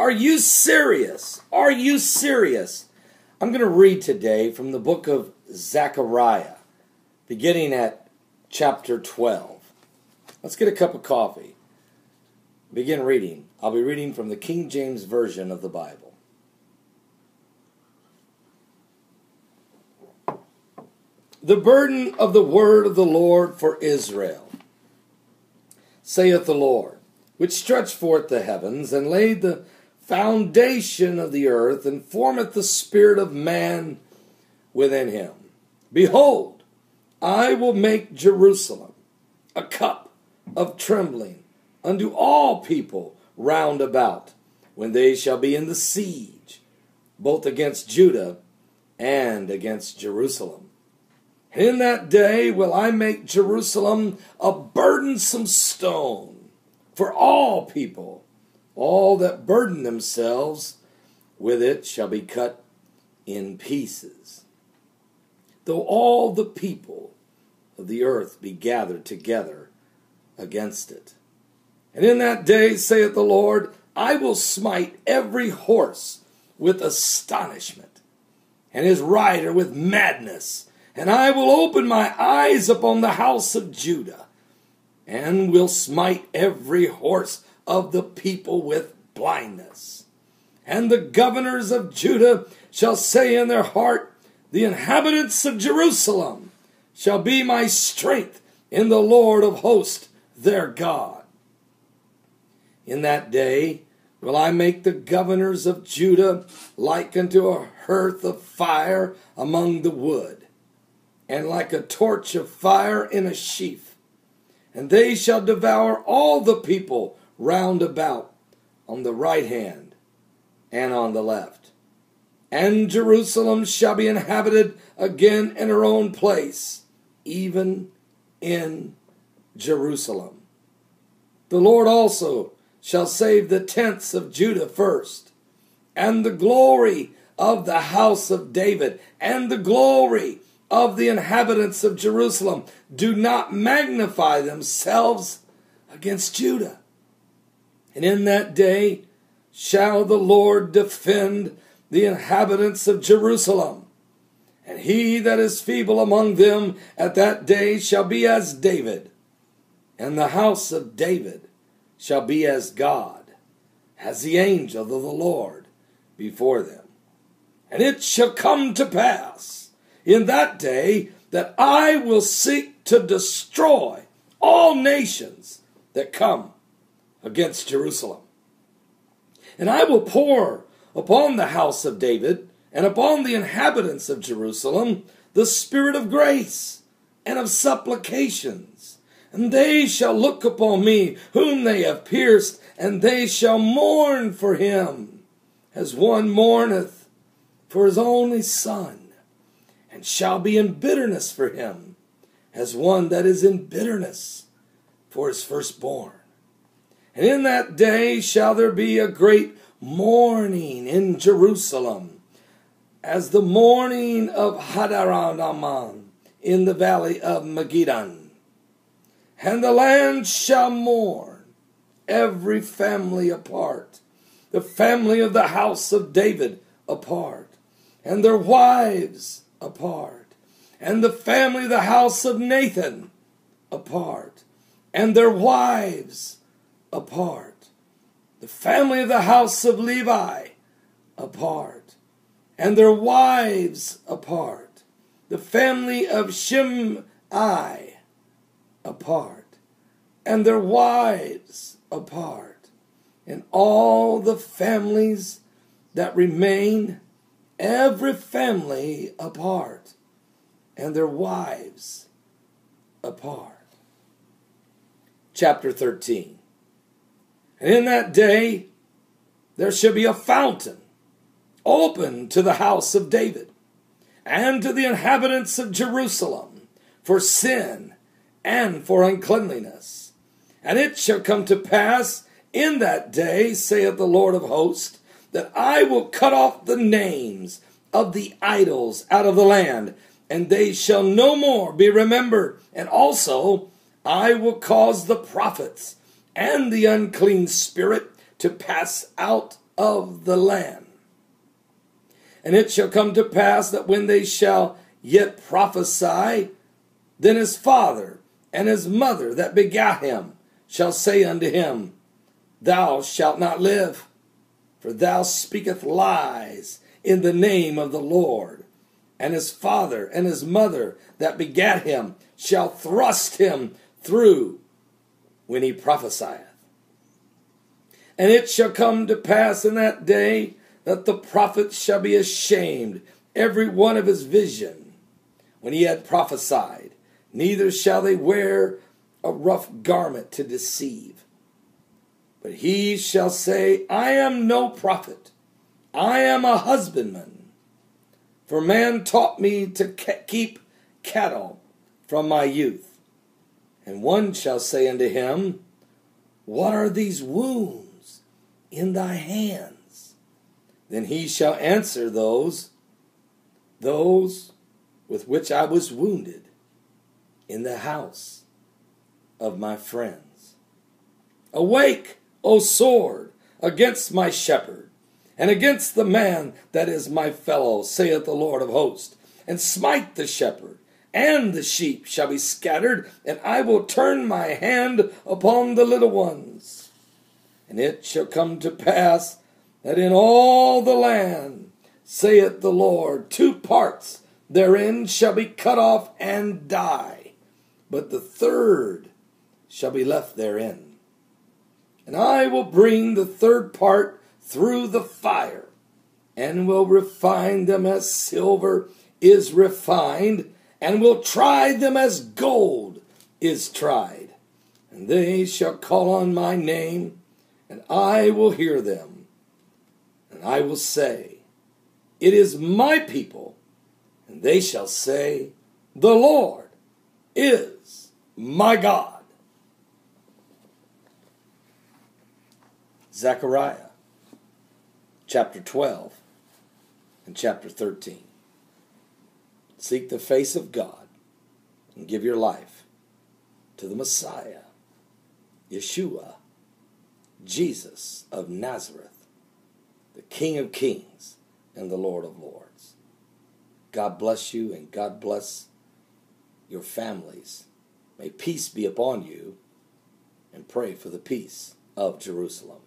Are you serious? Are you serious? I'm going to read today from the book of Zechariah, beginning at chapter 12. Let's get a cup of coffee. Begin reading. I'll be reading from the King James Version of the Bible. The burden of the word of the Lord for Israel, saith the Lord, which stretched forth the heavens, and laid the foundation of the earth, and formeth the spirit of man within him. Behold, I will make Jerusalem a cup of trembling unto all people round about, when they shall be in the siege, both against Judah and against Jerusalem. And in that day will I make Jerusalem a burdensome stone for all people. All that burden themselves with it shall be cut in pieces. Though all the people of the earth be gathered together against it. And in that day, saith the Lord, I will smite every horse with astonishment, and his rider with madness. And I will open my eyes upon the house of Judah, and will smite every horse of the people with blindness. And the governors of Judah shall say in their heart, the inhabitants of Jerusalem shall be my strength in the Lord of hosts their God. In that day will I make the governors of Judah like unto a hearth of fire among the wood, and like a torch of fire in a sheaf. And they shall devour all the people round about on the right hand and on the left. And Jerusalem shall be inhabited again in her own place, even in Jerusalem. The Lord also shall save the tents of Judah first, and the glory of the house of David, and the glory of the inhabitants of Jerusalem do not magnify themselves against Judah. And in that day shall the Lord defend the inhabitants of Jerusalem. And he that is feeble among them at that day shall be as David, and the house of David shall be as God, as the angel of the Lord before them. And it shall come to pass in that day that I will seek to destroy all nations that come against Jerusalem. And I will pour upon the house of David and upon the inhabitants of Jerusalem the spirit of grace and of supplications. And they shall look upon me whom they have pierced, and they shall mourn for him as one mourneth for his only son, and shall be in bitterness for him, as one that is in bitterness for his firstborn. And in that day shall there be a great mourning in Jerusalem, as the mourning of Hadaradamman in the valley of Megiddon. And the land shall mourn, every family apart, the family of the house of David apart, and their wives apart, and the family of the house of Nathan apart, and their wives apart, the family of the house of Levi apart, and their wives apart, the family of Shimei apart, and their wives apart, and all the families that remain, every family apart, and their wives apart. Chapter 13. And in that day there shall be a fountain open to the house of David, and to the inhabitants of Jerusalem, for sin and for uncleanliness. And it shall come to pass in that day, saith the Lord of hosts, that I will cut off the names of the idols out of the land, and they shall no more be remembered. And also I will cause the prophets and the unclean spirit to pass out of the land. And it shall come to pass that when they shall yet prophesy, then his father and his mother that begat him shall say unto him, Thou shalt not live, for thou speakest lies in the name of the Lord. And his father and his mother that begat him shall thrust him through when he prophesieth. And it shall come to pass in that day that the prophet shall be ashamed, every one of his vision, when he had prophesied. Neither shall they wear a rough garment to deceive. But he shall say, I am no prophet, I am a husbandman. For man taught me to keep cattle from my youth. And one shall say unto him, What are these wounds in thy hands? Then he shall answer, Those with which I was wounded in the house of my friends. Awake, O sword, against my shepherd, and against the man that is my fellow, saith the Lord of hosts, and smite the shepherd, and the sheep shall be scattered, and I will turn my hand upon the little ones. And it shall come to pass that in all the land, saith the Lord, 2 parts therein shall be cut off and die, but the third shall be left therein. And I will bring the third part through the fire, and will refine them as silver is refined, and will try them as gold is tried. And they shall call on my name, and I will hear them. And I will say, It is my people. And they shall say, The Lord is my God. Zechariah chapter 12 and chapter 13. Seek the face of God and give your life to the Messiah, Yeshua, Jesus of Nazareth, the King of Kings and the Lord of Lords. God bless you and God bless your families. May peace be upon you, and pray for the peace of Jerusalem.